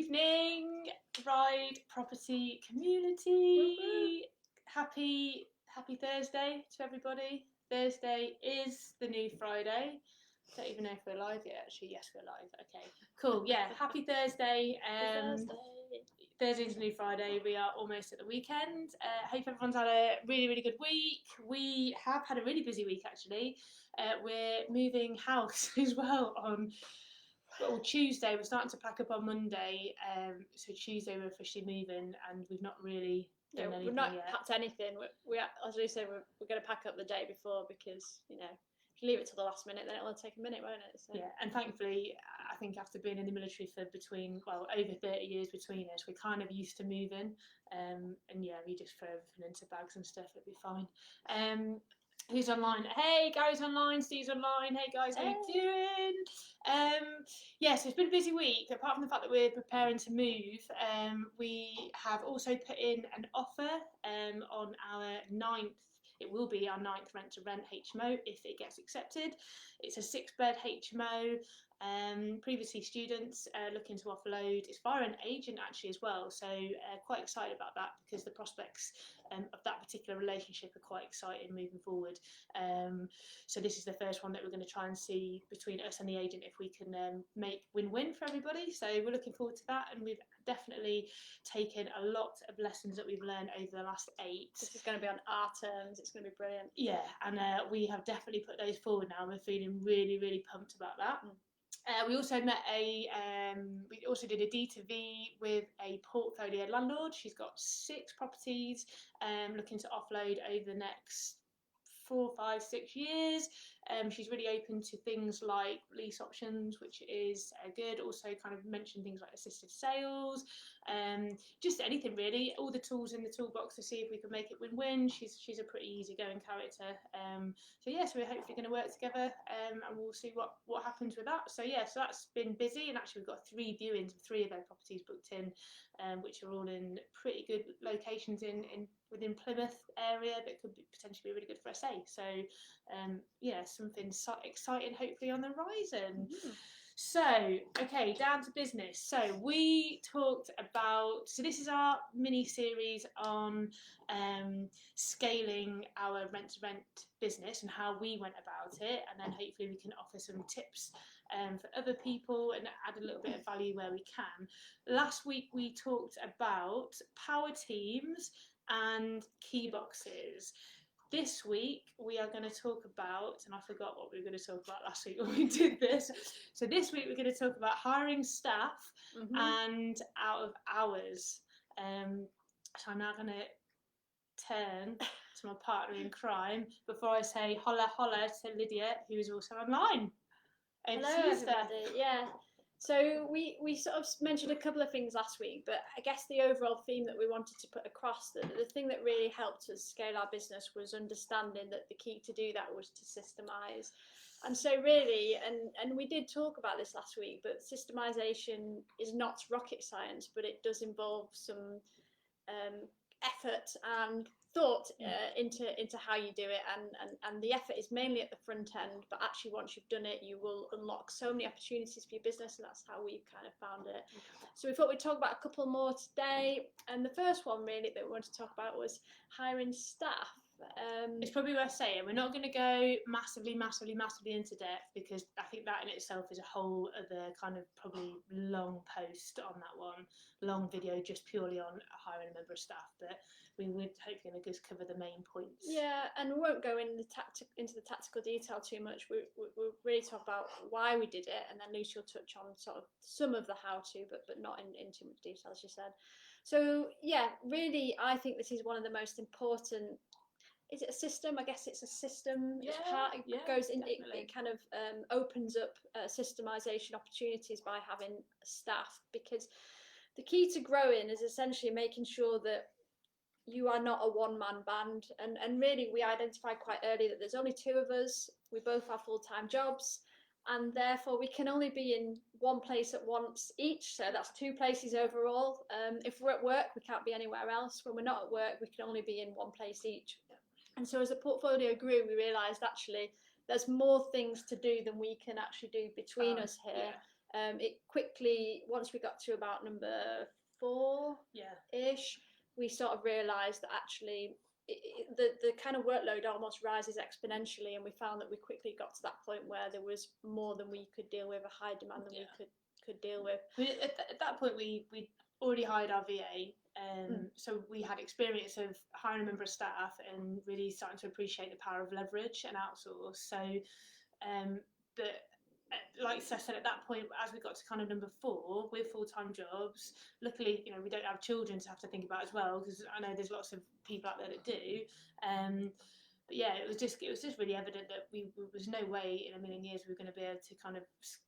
evening, Ride Property community. Happy Thursday to everybody. Thursday is the new Friday. Don't even know if we're live yet. Actually, yes, we're live. Okay, cool. Yeah, happy Thursday. Thursday's the new Friday. We are almost at the weekend. Hope everyone's had a really good week. We have had a really busy week actually. We're moving house as well on. Well, Tuesday, we're starting to pack up on Monday, so Tuesday we're officially moving, and we've not really done anything we've not yet. packed anything. We as we said, we're going to pack up the day before because, you know, if you leave it till the last minute, then it'll take a minute, won't it? So. Yeah, and thankfully, I think after being in the military for over 30 years between us, we're kind of used to moving, and yeah, we just throw everything into bags and stuff, it'll be fine. Who's online? Hey, Gary's online, Steve's online. Hey guys, how you doing? Yeah, so it's been a busy week. Apart from the fact that we're preparing to move, we have also put in an offer on our 9th. It will be our 9th rent to rent HMO if it gets accepted. It's a 6-bed HMO. Previously students looking to offload. It's via an agent actually as well, so quite excited about that because the prospects of that particular relationship are quite exciting moving forward. So this is the first one that we're going to try and see between us and the agent if we can make win-win for everybody. So we're looking forward to that, and we've definitely taken a lot of lessons that we've learned over the last 8. This is going to be on our terms. It's going to be brilliant. Yeah, and we have definitely put those forward now. We're feeling really pumped about that. We also did a D2V with a portfolio landlord. She's got 6 properties looking to offload over the next 4, 5, 6 years. She's really open to things like lease options, which is good. Also kind of mentioned things like assisted sales, just anything really, all the tools in the toolbox to see if we can make it win-win. She's a pretty easygoing character. So yeah, so we're hopefully going to work together, and we'll see what happens with that. So yeah, so that's been busy, and actually we've got 3 viewings of 3 of their properties booked in, which are all in pretty good locations within Plymouth area that could potentially be really good for SA. So yeah, something exciting hopefully on the horizon. So, okay, down to business. So we talked about, so this is our mini series on scaling our rent-to-rent business and how we went about it, and then hopefully we can offer some tips for other people and add a little bit of value where we can. Last week we talked about power teams and key boxes. This week we are going to talk about, and I forgot what we were going to talk about last week when we did this. So this week we're going to talk about hiring staff and out of hours. So I'm now going to turn to my partner in crime before I say holla to Lydia, who is also online. Hello everybody. Yeah. So we sort of mentioned a couple of things last week, but I guess the overall theme that we wanted to put across, the thing that really helped us scale our business was understanding that the key to do that was to systemize. And so really, and we did talk about this last week, but systemization is not rocket science, but it does involve some effort and thought into how you do it, and the effort is mainly at the front end, but actually once you've done it you will unlock so many opportunities for your business, and that's how we've kind of found it. So we thought we'd talk about a couple more today, and the first one really that we wanted to talk about was hiring staff. It's probably worth saying we're not going to go massively into depth, because I think that in itself is a whole other kind of probably long post on that one, long video just purely on hiring a member of staff, but we would hopefully just cover the main points. Yeah, and we won't go into the tactical detail too much. We'll really talk about why we did it, and then Lucy will touch on sort of some of the how-to, but not in too much detail, as you said. So yeah, really, I think this is one of the most important. Is it a system? I guess it's a system. Yeah, it goes in. It kind of opens up systemization opportunities by having staff, because the key to growing is essentially making sure that you are not a one-man band, and really we identified quite early that there's only 2 of us. We both have full-time jobs, and therefore we can only be in one place at once each, so that's 2 places overall. If we're at work, we can't be anywhere else. When we're not at work, we can only be in one place each. And so as the portfolio grew, we realised actually there's more things to do than we can actually do between us here. It quickly, once we got to about number 4-ish, we sort of realised that actually the kind of workload almost rises exponentially, and we found that we quickly got to that point where there was more than we could deal with, a high demand than we could deal with. At that point, we already hired our VA, so we had experience of hiring a member of staff and really starting to appreciate the power of leverage and outsource. So, but like I said, at that point, as we got to kind of number 4 with full-time jobs, luckily, we don't have children to have to think about as well, because I know there's lots of people out there that do. But yeah, it was just really evident that there was no way in a million years we were going to be able to kind of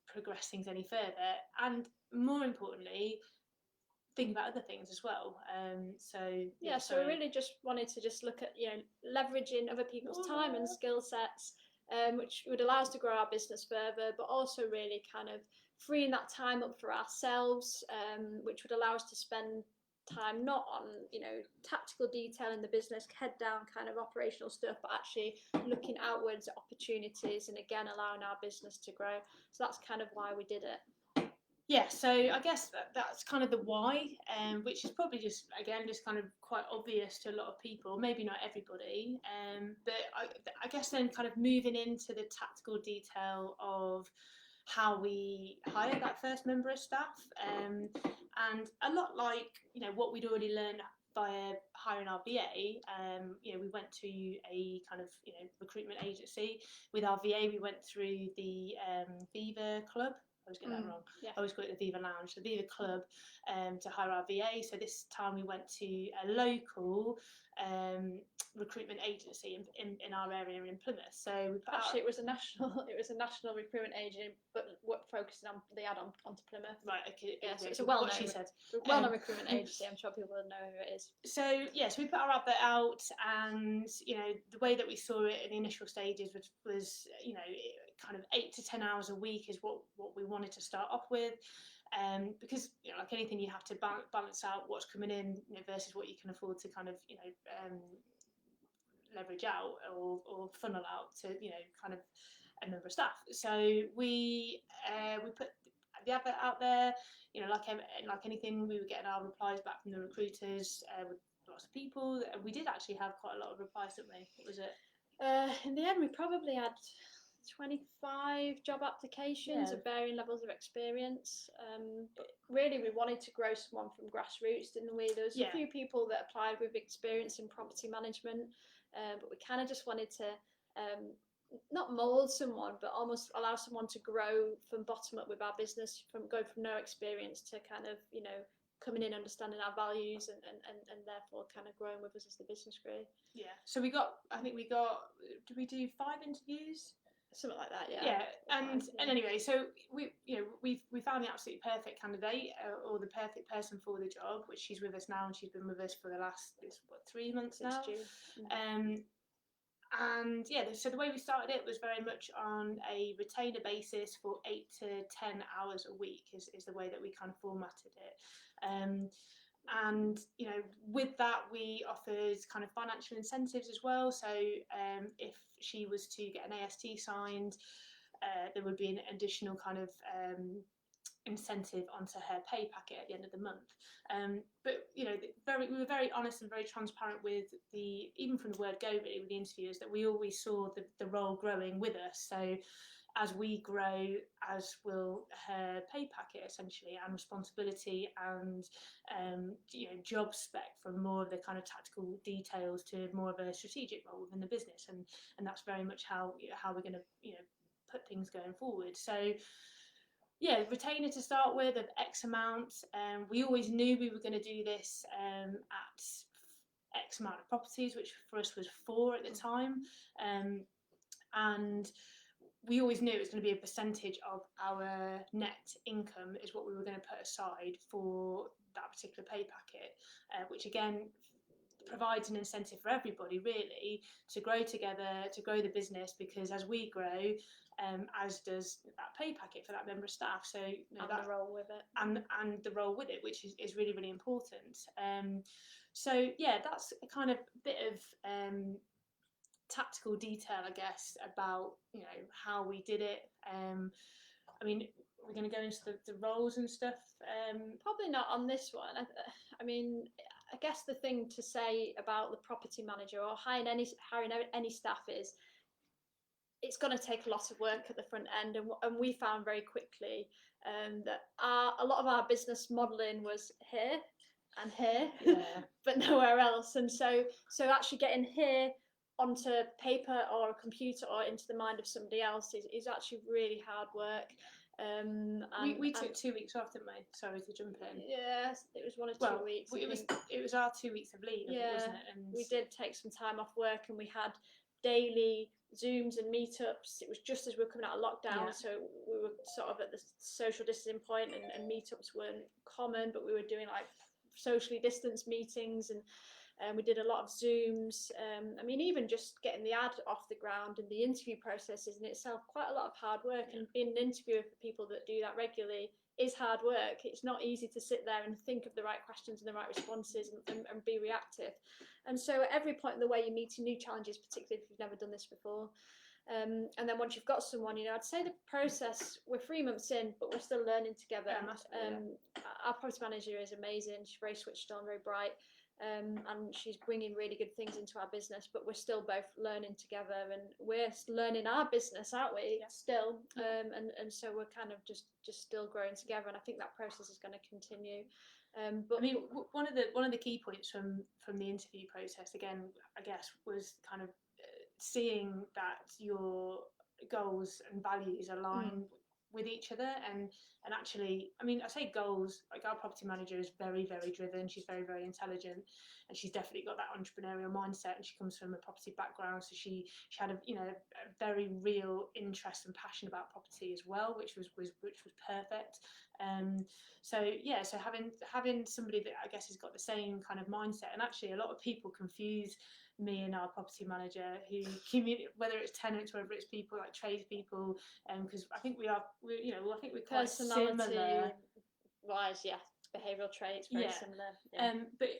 progress things any further, and more importantly, think about other things as well. So we really just wanted to look at leveraging other people's time and skill sets, which would allow us to grow our business further, but also really kind of freeing that time up for ourselves, which would allow us to spend time not on tactical detail in the business, head down kind of operational stuff, but actually looking outwards at opportunities and again allowing our business to grow. So that's kind of why we did it. Yeah, so I guess that's kind of the why, which is probably just kind of quite obvious to a lot of people, maybe not everybody, but I guess then kind of moving into the tactical detail of how we hired that first member of staff, and a lot like what we'd already learned via hiring our VA. We went to a kind of recruitment agency. With our VA, we went through the Viva Club. I always get that wrong. Yeah. I always call it the Viva Lounge, the Viva Club, to hire our VA. So this time we went to a local recruitment agency in our area in Plymouth. So it was a national recruitment agency, but focusing on the add-on onto Plymouth. Right. Okay. Yeah. So it's a well-known. What she said. Well-known recruitment agency. I'm sure people will know who it is. So yes, we put our advert out, and the way that we saw it in the initial stages was kind of 8 to 10 hours a week is what we wanted to start off with, because like anything, you have to balance out what's coming in versus what you can afford to kind of leverage out or funnel out to kind of a number of staff. So we put the advert out there. Like anything, we were getting our replies back from the recruiters with lots of people. We did actually have quite a lot of replies, didn't we? What was it? In the end, we probably had 25 job applications of varying levels of experience. Really, we wanted to grow someone from grassroots, didn't we? There was a few people that applied with experience in property management, but we kind of just wanted to not mould someone, but almost allow someone to grow from bottom up with our business, from going from no experience to kind of coming in, understanding our values, and therefore kind of growing with us as the business grew. Yeah. So did we do 5 interviews? Something like that, yeah. And anyway, so we found the absolutely perfect candidate, or the perfect person for the job, which she's with us now, and she's been with us for the last 3 months now. And so the way we started it was very much on a retainer basis for 8 to 10 hours a week is the way that we kind of formatted it. And with that, we offered kind of financial incentives as well. So if she was to get an AST signed, there would be an additional kind of incentive onto her pay packet at the end of the month. But we were very honest and very transparent with even from the word go, really, with the interviewers, that we always saw the role growing with us. So as we grow, as will her pay packet essentially, and responsibility, and job spec, from more of the kind of tactical details to more of a strategic role within the business, and that's very much how we're going to put things going forward. So retainer to start with of X amount. We always knew we were going to do this at X amount of properties, which for us was 4 at the time, and we always knew it was going to be a percentage of our net income is what we were going to put aside for that particular pay packet, which again provides an incentive for everybody really to grow together, to grow the business, because as we grow, as does that pay packet for that member of staff. So the role with it, and the role with it, which is really, really important. So that's a kind of bit of tactical detail, I guess, about how we did it. I mean, we're going to go into the roles and stuff. Probably not on this one. I mean, I guess the thing to say about the property manager or hiring any staff is it's going to take a lot of work at the front end, and we found very quickly that a lot of our business modelling was here and here, but nowhere else. And so actually getting here onto paper or a computer or into the mind of somebody else is actually really hard work. We took 2 weeks off, didn't we? Sorry to jump in. Yeah, it was 1 or 2 weeks. It was our 2 weeks of leave, wasn't it? And we did take some time off work, and we had daily Zooms and meetups. It was just as we were coming out of lockdown, so we were sort of at the social distancing point, and meetups weren't common, but we were doing like socially distanced meetings, and we did a lot of Zooms. I mean, even just getting the ad off the ground and the interview process is in itself quite a lot of hard work. And being an interviewer for people that do that regularly is hard work. It's not easy to sit there and think of the right questions and the right responses and be reactive. And so at every point in the way, you're meeting new challenges, particularly if you've never done this before. And then once you've got someone, I'd say the process, we're 3 months in, but we're still learning together. Our property manager is amazing. She's very switched on, very bright. And she's bringing really good things into our business, but we're still both learning together, and we're learning our business, aren't we? Still. And so we're kind of just still growing together, and I think that process is going to continue. But I mean, one of the key points from the interview process, again, I guess, was kind of seeing that your goals and values align with each other, and actually, I mean, I say goals, like our property manager is very, very driven. She's very, very intelligent, and she's definitely got that entrepreneurial mindset, and she comes from a property background, so she had a very real interest and passion about property as well, which was perfect. So having somebody that I guess has got the same kind of mindset, and actually a lot of people confuse me and our property manager, who whether it's tenants, whether it's people like tradespeople, because I think we're quite similar. Wise, behavioural traits very similar. But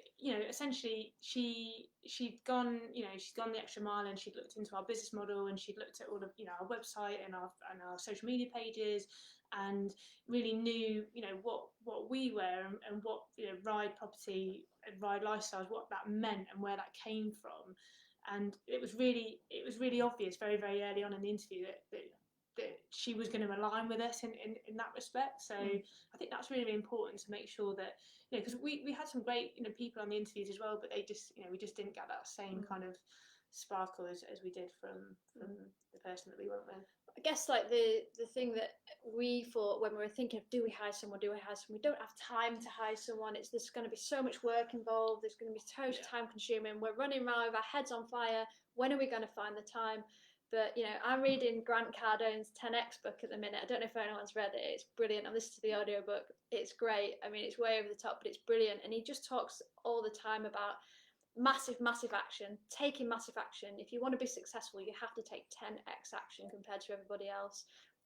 essentially she'd gone the extra mile, and she'd looked into our business model, and she'd looked at all of our website and our social media pages, and really knew what we were, and what Ride property and Ride lifestyles, what that meant and where that came from. And it was really obvious very, very early on in the interview that she was going to align with us in that respect. So I think that's really, really important to make sure that, because we had some great people on the interviews as well, but they just we just didn't get that same kind of sparkle as we did from the person that we went with. I guess like the thing that we thought when we were thinking of do we hire someone, we don't have time to hire someone. There's going to be so much work involved, there's going to be totally time consuming, we're running around with our heads on fire, when are we going to find the time? But I'm reading Grant Cardone's 10X book at the minute. I don't know if anyone's read it. It's brilliant. I've listened to the audiobook. It's great. I mean, it's way over the top, but it's brilliant. And he just talks all the time about massive action, taking massive action. If you want to be successful, you have to take 10x action compared to everybody else.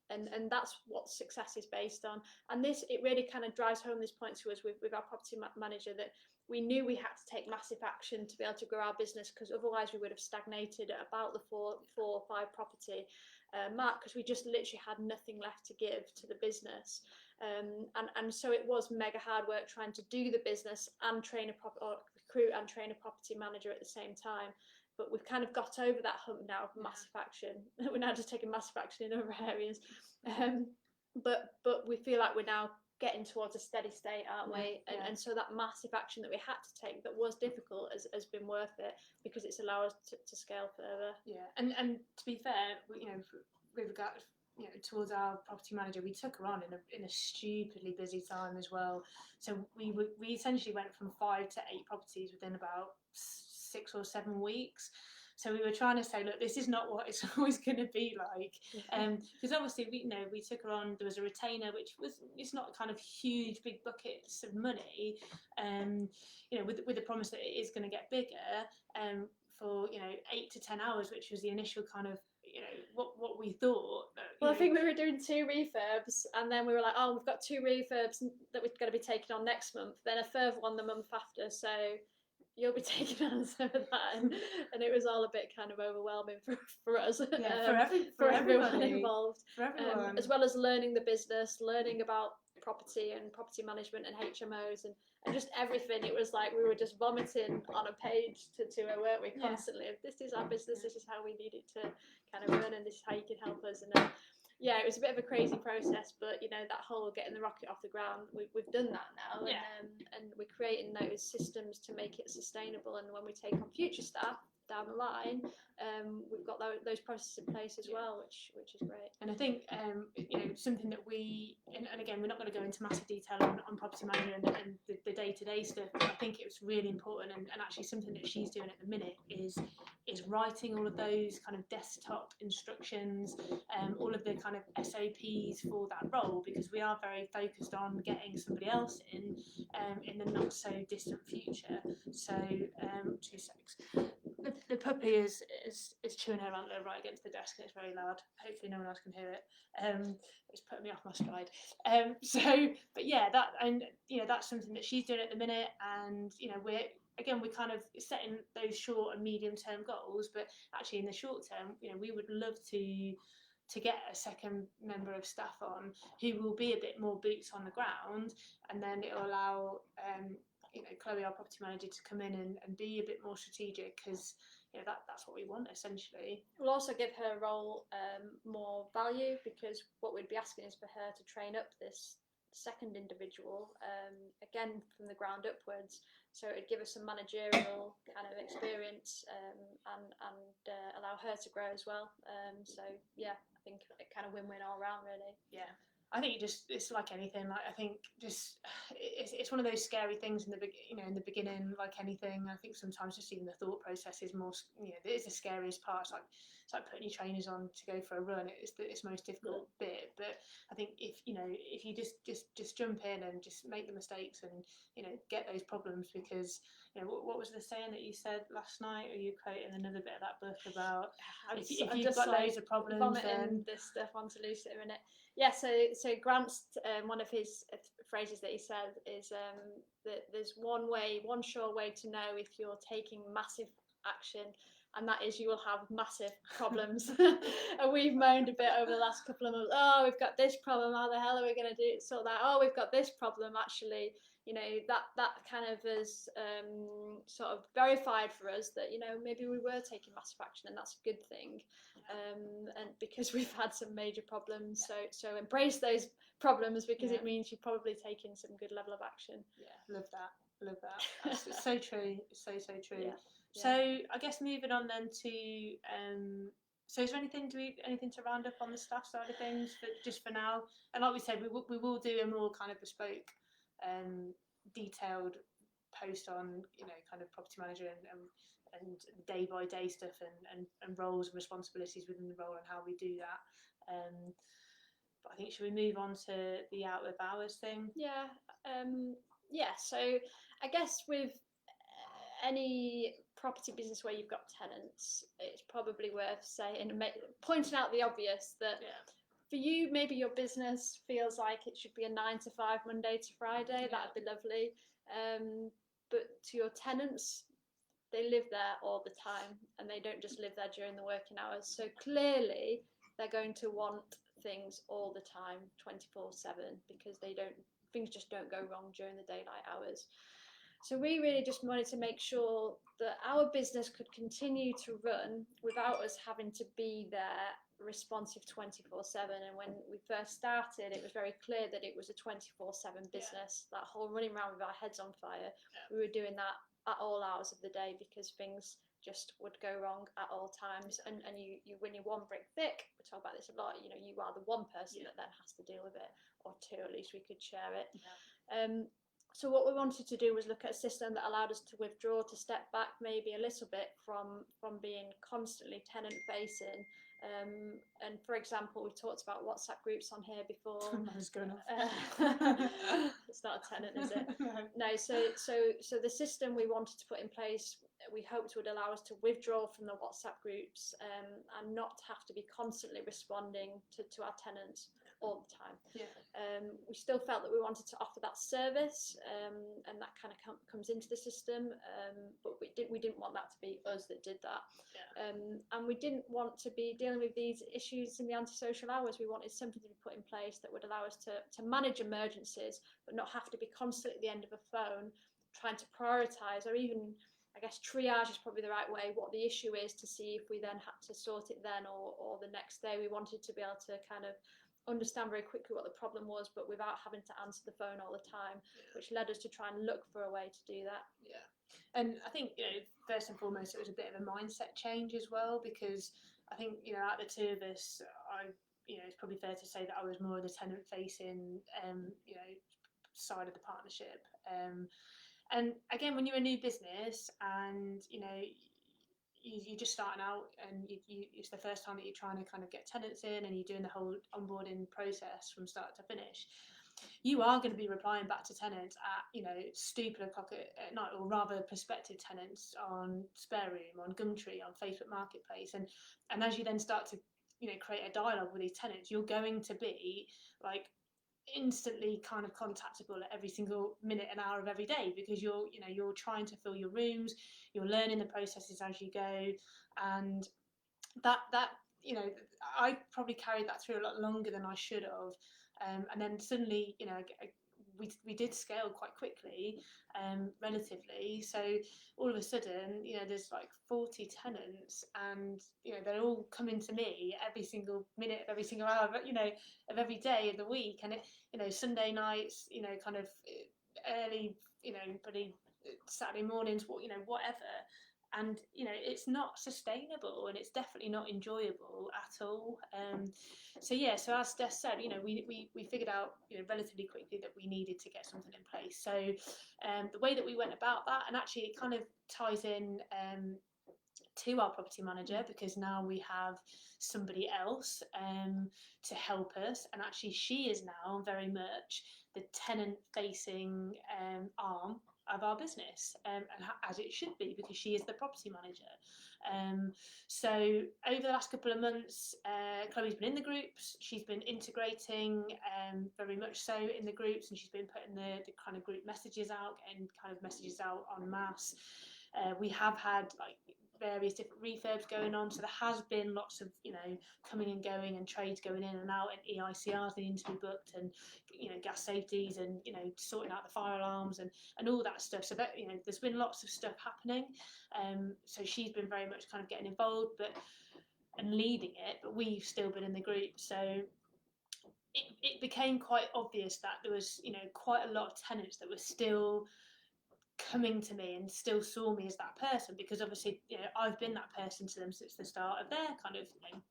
And that's what success is based on. And it really kind of drives home this point to us with our property manager, that we knew we had to take massive action to be able to grow our business, because otherwise we would have stagnated at about the four or five property mark, because we just literally had nothing left to give to the business. And so it was mega hard work trying to do the business and recruit and train a property manager at the same time. But we've kind of got over that hump now of massive action. We're now just taking massive action in other areas. But we feel like we're now getting towards a steady state, aren't we? And so that massive action that we had to take, that was difficult, has been worth it, because it's allowed us to scale further. Yeah, and to be fair, with regard towards our property manager, we took her on in a stupidly busy time as well. So we essentially went from 5 to 8 properties within about 6 or 7 weeks. So we were trying to say, look, this is not what it's always going to be like, because obviously we took her on. There was a retainer, it's not kind of huge big buckets of money, with the promise that it is going to get bigger, for 8 to 10 hours, which was the initial kind of what we thought. Well, I think we were doing 2 refurbs, and then we were like, oh, we've got 2 refurbs that we're going to be taking on next month, then a further one the month after. So you'll be taking on some of that, and it was all a bit kind of overwhelming for us, for everyone everybody involved, for everyone. As well as learning the business, learning about property and property management and HMOs and just everything. It was like we were just vomiting on a page to her, weren't we, constantly? This is our business, this is how we need it to kind of run, and this is how you can help us. And yeah, it was a bit of a crazy process, but that whole getting the rocket off the ground, we've done that now, and we're creating those systems to make it sustainable. And when we take on future staff down the line, we've got those processes in place as well, which is great. And I think something that we, and again, we're not going to go into massive detail on property management and the day-to-day stuff, but I think it was really important, and actually something that she's doing at the minute is writing all of those kind of desktop instructions, all of the kind of SOPs for that role, because we are very focused on getting somebody else in the not so distant future. So 2 secs. The puppy is chewing her antler right against the desk, and it's very loud. Hopefully no one else can hear it. It's putting me off my stride. But yeah, that's something that she's doing at the minute, and we're kind of setting those short and medium term goals, but actually in the short term, we would love to get a second member of staff on who will be a bit more boots on the ground, and then it'll allow Chloe, our property manager, to come in and be a bit more strategic, because that's what we want essentially. We'll also give her role more value, because what we'd be asking is for her to train up this second individual again from the ground upwards, so it'd give us some managerial kind of experience and allow her to grow as well. So yeah, I think it kind of win-win all round, really. Yeah, I think it's like anything. Like, I think just it's one of those scary things in the beginning, like anything. I think sometimes just even the thought process is more, it is the scariest part. It's like putting your trainers on to go for a run. It's the most difficult bit. But I think if you just jump in and just make the mistakes and get those problems, because what was the saying that you said last night? Or you quoting another bit of that book about if you've got loads of problems, then this stuff onto Lucy in a minute. Yeah, so Grant's one of his phrases that he said is that there's one sure way to know if you're taking massive action, and that is you will have massive problems. And we've moaned a bit over the last couple of months. Oh, we've got this problem. How the hell are we going to do sort that? Oh, we've got this problem. Actually, that kind of is sort of verified for us that maybe we were taking massive action, and that's a good thing. And because we've had some major problems, so embrace those problems, because it means you're probably taking some good level of action. Yeah, love that. That's so true. So true. Yeah. So I guess moving on then to so is there anything to round up on the staff side of things just for now? And like we said, we will do a more kind of bespoke detailed post on kind of property manager and day by day stuff and roles and responsibilities within the role and how we do that. But I think, should we move on to the out of hours thing? Yeah. So I guess with any property business where you've got tenants, it's probably worth saying, pointing out the obvious, that for you, maybe your business feels like it should be a 9 to 5 Monday to Friday. That'd be lovely. But to your tenants, they live there all the time, and they don't just live there during the working hours. So clearly, they're going to want things all the time, 24/7, because things just don't go wrong during the daylight hours. So we really just wanted to make sure that our business could continue to run without us having to be there responsive 24/7. And when we first started, it was very clear that it was a 24/7 business. That whole running around with our heads on fire, we were doing that at all hours of the day, because things just would go wrong at all times. And you when you're one brick thick, we talk about this a lot, you are the one person that then has to deal with it, or two at least, we could share it. So what we wanted to do was look at a system that allowed us to withdraw, to step back maybe a little bit from being constantly tenant facing. And for example, we've talked about WhatsApp groups on here before. Mine's going off. It's not a tenant, is it? No. So the system we wanted to put in place, we hoped would allow us to withdraw from the WhatsApp groups and not have to be constantly responding to our tenants all the time. Yeah. We still felt that we wanted to offer that service, and that kind of comes into the system, but we didn't want that to be us that did that. Yeah. And we didn't want to be dealing with these issues in the antisocial hours. We wanted something to be put in place that would allow us to manage emergencies, but not have to be constantly at the end of a phone trying to prioritise, or even, I guess, triage is probably the right way, what the issue is, to see if we then had to sort it then or the next day. We wanted to be able to kind of understand very quickly what the problem was, but without having to answer the phone all the time, which led us to try and look for a way to do that. Yeah. And I think, first and foremost, it was a bit of a mindset change as well, because I think, out of the two of us, it's probably fair to say that I was more of the tenant facing, side of the partnership. And again, when you're a new business and, you're just starting out, and it's the first time that you're trying to kind of get tenants in, and you're doing the whole onboarding process from start to finish, you are going to be replying back to tenants at stupid o'clock at night, or rather prospective tenants on Spare Room, on Gumtree, on Facebook Marketplace, and as you then start to create a dialogue with these tenants, you're going to be like instantly kind of contactable at every single minute and hour of every day, because you're trying to fill your rooms, you're learning the processes as you go, and that I probably carried that through a lot longer than I should have, and then suddenly we did scale quite quickly, relatively. So all of a sudden, there's like 40 tenants, and they're all coming to me every single minute of every single hour, of every day of the week, and Sunday nights, kind of early, pretty Saturday mornings, whatever. And it's not sustainable, and it's definitely not enjoyable at all. So as Steph said, we figured out relatively quickly that we needed to get something in place. So the way that we went about that, and actually it kind of ties in to our property manager, because now we have somebody else to help us, and actually she is now very much the tenant facing arm of our business, and as it should be, because she is the property manager. So over the last couple of months, Chloe's been in the groups, she's been integrating very much so in the groups, and she's been putting the kind of group messages out, getting kind of messages out en masse. We have had like various different refurbs going on, so there has been lots of coming and going, and trades going in and out, and EICRs needing to be booked, and gas safeties, and sorting out the fire alarms, and all that stuff. So that there's been lots of stuff happening, so she's been very much kind of getting involved and leading it, but we've still been in the group. So it became quite obvious that there was quite a lot of tenants that were still coming to me and still saw me as that person, because obviously I've been that person to them since the start of their kind of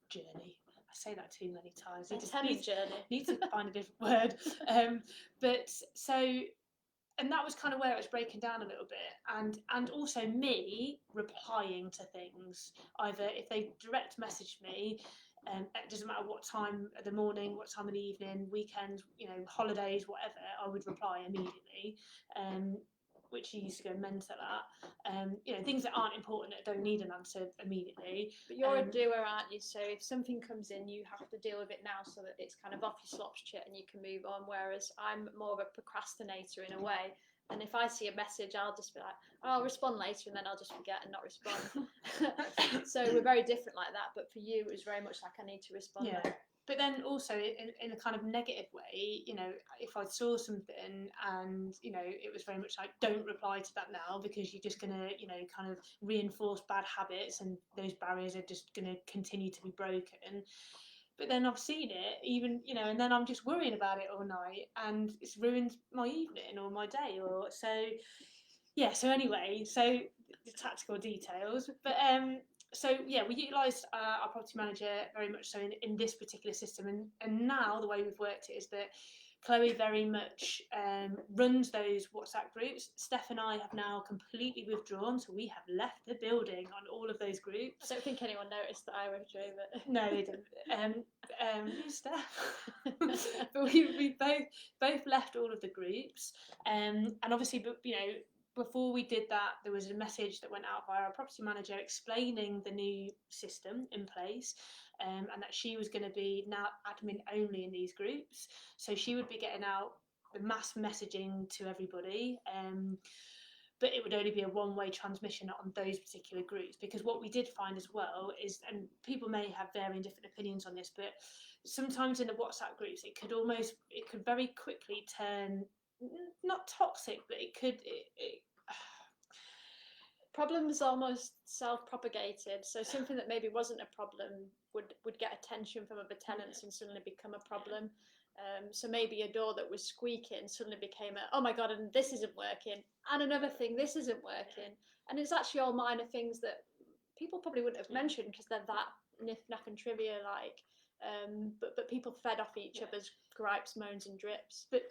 journey. I say that too many times. Need to find a different word. But so, and that was kind of where it was breaking down a little bit, and also me replying to things, either if they direct message me, it doesn't matter what time of the morning, what time of the evening, weekends, holidays, whatever, I would reply immediately. Which he used to go mental at. Things that aren't important, that don't need an answer immediately. But you're a doer, aren't you? So if something comes in, you have to deal with it now, so that it's kind of off your slops shit and you can move on. Whereas I'm more of a procrastinator in a way. And if I see a message, I'll just be like, I'll respond later, and then I'll just forget and not respond. So we're very different like that. But for you, it was very much like, I need to respond. Yeah. But then also in a kind of negative way, if I saw something and, it was very much like, don't reply to that now, because you're just going to, kind of reinforce bad habits, and those barriers are just going to continue to be broken. But then I've seen it, even, and then I'm just worrying about it all night, and it's ruined my evening or my day, or so. Yeah, so anyway, so the tactical details. But so yeah, we utilised our property manager very much so in this particular system, and now the way we've worked it is that Chloe very much runs those WhatsApp groups. Steph and I have now completely withdrawn, so we have left the building on all of those groups. I don't think anyone noticed that I withdrew, but no, they didn't. Steph, but we both left all of the groups, and obviously, but before we did that, there was a message that went out via our property manager explaining the new system in place, and that she was going to be now admin only in these groups. So she would be getting out the mass messaging to everybody. But it would only be a one-way transmission on those particular groups, because what we did find as well is, and people may have varying different opinions on this, but sometimes in the WhatsApp groups it could very quickly turn not toxic, but it problems almost self-propagated. So something that maybe wasn't a problem would get attention from other tenants and suddenly become a problem. So maybe a door that was squeaking suddenly became oh my god, and this isn't working, and another thing, this isn't working, and it's actually all minor things that people probably wouldn't have mentioned because they're that knick-knack and trivia like. But people fed off each other's gripes, moans, and drips. But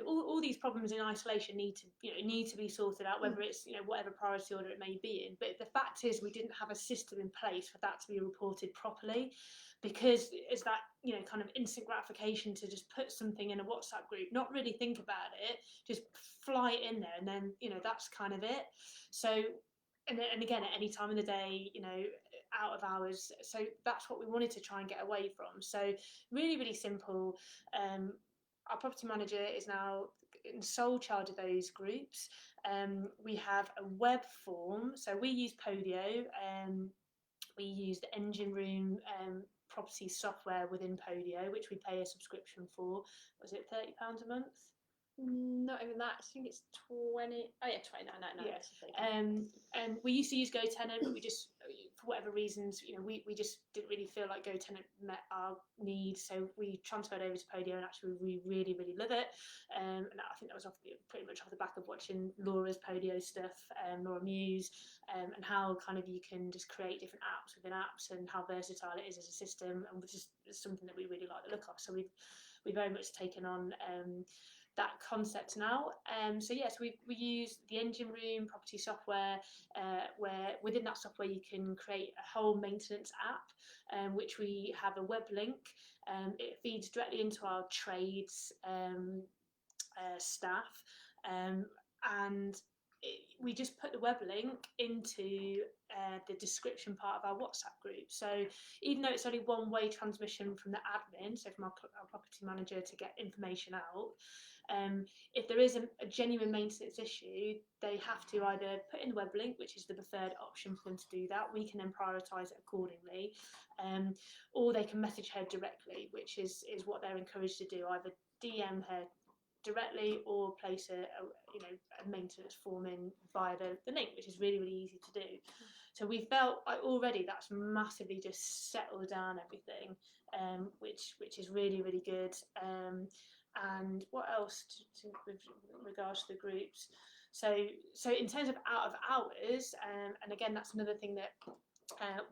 all these problems in isolation need to be sorted out, whether it's whatever priority order it may be in. But the fact is, we didn't have a system in place for that to be reported properly, because it's that kind of instant gratification to just put something in a WhatsApp group, not really think about it, just fly it in there, and then that's kind of it. So and again, at any time of the day, out of hours. So that's what we wanted to try and get away from. So really, really simple. Our property manager is now in sole charge of those groups. We have a web form. So we use Podio. We use the engine room property software within Podio, which we pay a subscription for. Was it £30 a month? Not even that. I think it's 20. Oh yeah, 29.99. Yeah. And we used to use GoTenant, but we just, for whatever reasons, we just didn't really feel like GoTenant met our needs, so we transferred over to Podio, and actually we really, really love it. And I think that was pretty much off the back of watching Laura's Podio stuff, Laura Muse, and how kind of you can just create different apps within apps, and how versatile it is as a system, and which is something that we really like the look of. So we've very much taken on that concept now. So yes, we use the engine room property software, where within that software you can create a whole maintenance app, which we have a web link. It feeds directly into our trades staff, and we just put the web link into the description part of our WhatsApp group. So even though it's only one-way transmission from the admin, so from our property manager to get information out, if there is a genuine maintenance issue, they have to either put in the web link, which is the preferred option for them to do that. We can then prioritise it accordingly, or they can message her directly, which is what they're encouraged to do. Either DM her directly or place a maintenance form in via the link, which is really, really easy to do. So we felt already that's massively just settled down everything, which is really, really good. And what else with regards to the groups? So in terms of out of hours, and again, that's another thing that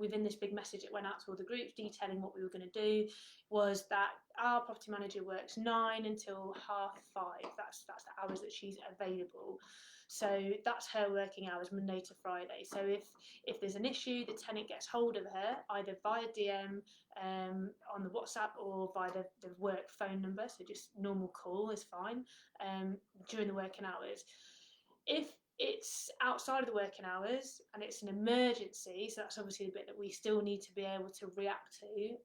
within this big message it went out to all the groups detailing what we were going to do, was that our property manager works 9 until 5:30. That's the hours that she's available. So that's her working hours, Monday to Friday. So if there's an issue, the tenant gets hold of her either via DM on the WhatsApp or via the work phone number, so just normal call is fine, during the working hours. If it's outside of the working hours and it's an emergency, so that's obviously the bit that we still need to be able to react to,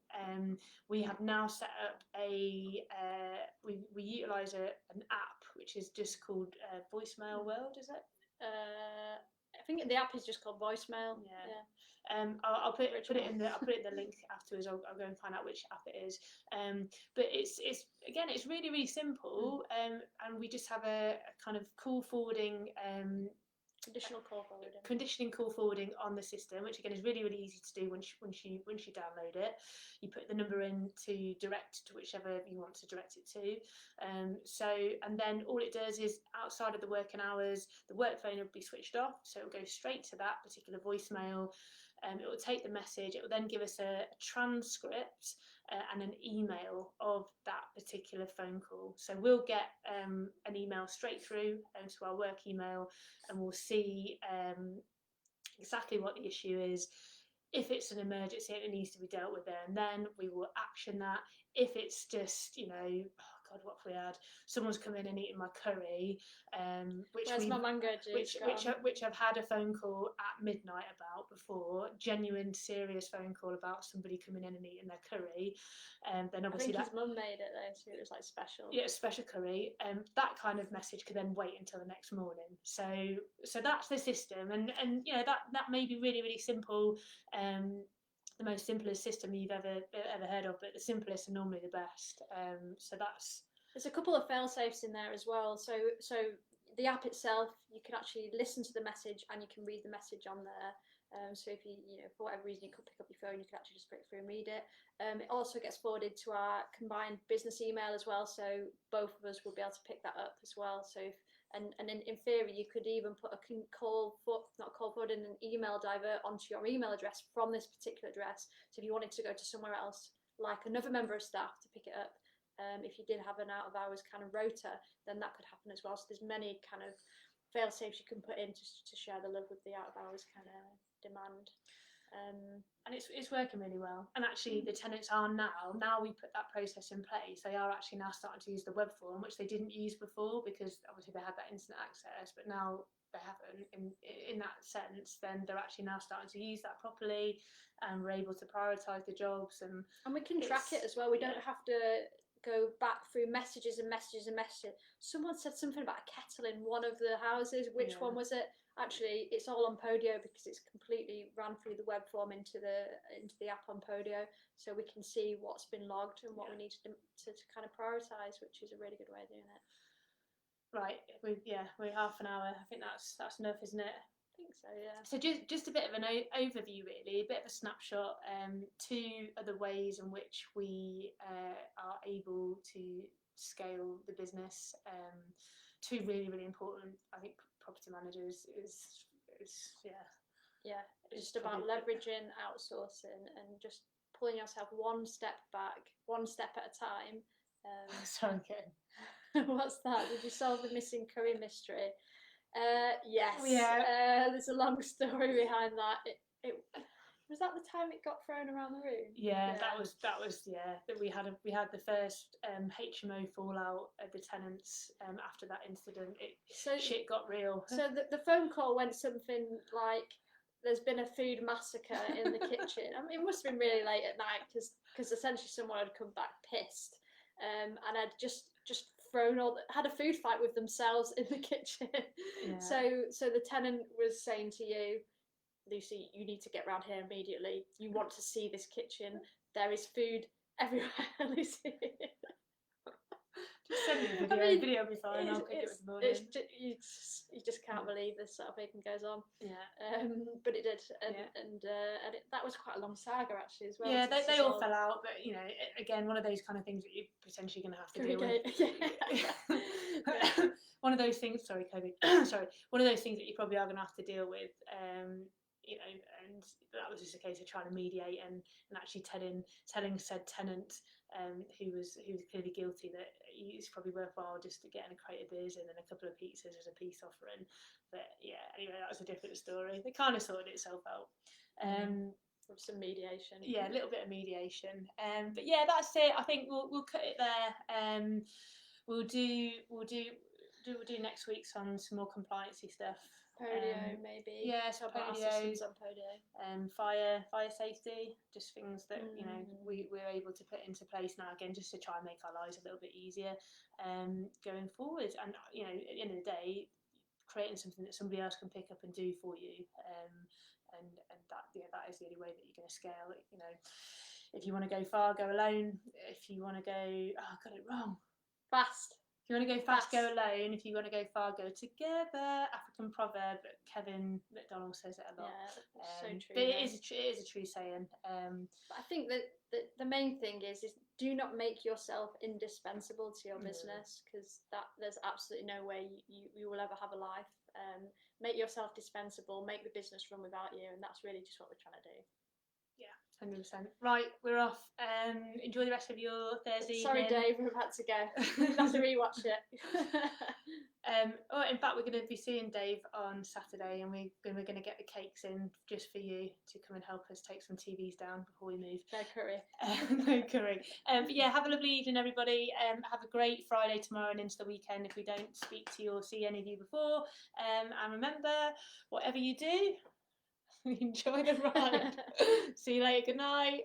we have now set up we utilise an app which is just called Voicemail World, is it? I think the app is just called Voicemail. Yeah. I'll put it in the link afterwards. I'll go and find out which app it is. But it's again, it's really, really simple. And we just have a kind of call forwarding. Conditioning call forwarding on the system, which again is really, really easy to do once you download it. You put the number in to direct to whichever you want to direct it to. And then all it does is outside of the working hours, the work phone will be switched off, so it will go straight to that particular voicemail. It will take the message. It will then give us a transcript and an email of that particular phone call. So we'll get an email straight through to our work email, and we'll see exactly what the issue is. If it's an emergency and it needs to be dealt with there and then, we will action that. If it's just, God, what have we had? Someone's come in and eaten my curry, Where's my mango juice which I've had a phone call at midnight about before, genuine, serious phone call about somebody coming in and eating their curry. Then obviously his mum made it though, so it was like special. Yeah, special curry. That kind of message could then wait until the next morning. So that's the system, and that may be really, really simple. The most simplest system you've ever heard of, but the simplest are normally the best. So there's a couple of fail safes in there as well. So the app itself, you can actually listen to the message and you can read the message on there. So if you for whatever reason you couldn't pick up your phone, you can actually just click through and read it. It also gets forwarded to our combined business email as well, so both of us will be able to pick that up as well. So and in theory, you could even put a not call forward in an email divert onto your email address from this particular address. So if you wanted to go to somewhere else, like another member of staff to pick it up, if you did have an out of hours kind of rota, then that could happen as well. So there's many kind of fail safes you can put in to share the love with the out of hours kind of demand. And it's working really well. And actually the tenants are now we put that process in place, they are actually now starting to use the web form, which they didn't use before because obviously they had that instant access, but now they haven't in that sense. Then they're actually now starting to use that properly, and we're able to prioritise the jobs, and we can track it as well. We don't have to go back through messages and messages and messages. Someone said something about a kettle in one of the houses. Which one was it? Actually, it's all on Podio because it's completely ran through the web form into the app on Podio, so we can see what's been logged and what we need to kind of prioritise, which is a really good way of doing it. Right, we're half an hour. I think that's enough, isn't it? I think so, yeah. So just a bit of an overview, really, a bit of a snapshot. Two other ways in which we are able to scale the business. Two really, really important, I think, property managers is just about leveraging, outsourcing, and just pulling yourself one step back, one step at a time. Sorry, Ken. What's that? Did you solve the missing curry mystery? Yes. Yeah. There's a long story behind that. It was that the time it got thrown around the room. Yeah. That was that we had the first HMO fallout of the tenants after that incident. Shit got real. So the phone call went something like, "There's been a food massacre in the kitchen." I mean, it must have been really late at night because essentially someone had come back pissed, and had just thrown had a food fight with themselves in the kitchen. Yeah. So the tenant was saying to you, "Lucy, you need to get round here immediately. You want to see this kitchen. There is food everywhere, Lucy." Just send me a video. Video will be fine. I'll pick it with the morning. You just can't believe this sort of thing goes on. Yeah. But it did, and that was quite a long saga actually as well. Yeah, they all fell out, but again, one of those kind of things that you're potentially going to have to deal with. One of those things. Sorry, Kobe. Sorry. One of those things that you probably are going to have to deal with. And that was just a case of trying to mediate and actually telling said tenant who was clearly guilty that it's probably worthwhile just to getting a crate of beers and then a couple of pizzas as a peace offering. But yeah, anyway, that was a different story. It kind of sorted itself out. With some mediation. Yeah, a little bit of mediation. But yeah, that's it. I think we'll cut it there. We'll do next week's on some more compliancy stuff. Podio, maybe. Yeah, so Podio, on Podio. Fire safety, just things that we're able to put into place now again, just to try and make our lives a little bit easier going forward. And at the end of the day, creating something that somebody else can pick up and do for you, and that is the only way that you're going to scale it. If you want to go far, go alone. If you want to go, I got it wrong. Fast. If you want to go fast, go alone. If you want to go far, go together. African proverb. Kevin McDonald says it a lot. Yeah, so true. But it is a true saying. But I think that the main thing is do not make yourself indispensable to your business, because there's absolutely no way you will ever have a life. Make yourself dispensable. Make the business run without you, and that's really just what we're trying to do. 100%. Right, we're off. Enjoy the rest of your Thursday. Sorry, evening. Dave, we're about to go. We'll have to rewatch it. Oh, in fact, we're going to be seeing Dave on Saturday, and we're going to get the cakes in just for you to come and help us take some TVs down before we move. No curry. No curry. But yeah, have a lovely evening, everybody. Have a great Friday tomorrow and into the weekend if we don't speak to you or see any of you before. And remember, whatever you do, enjoy the ride. See you later. Good night.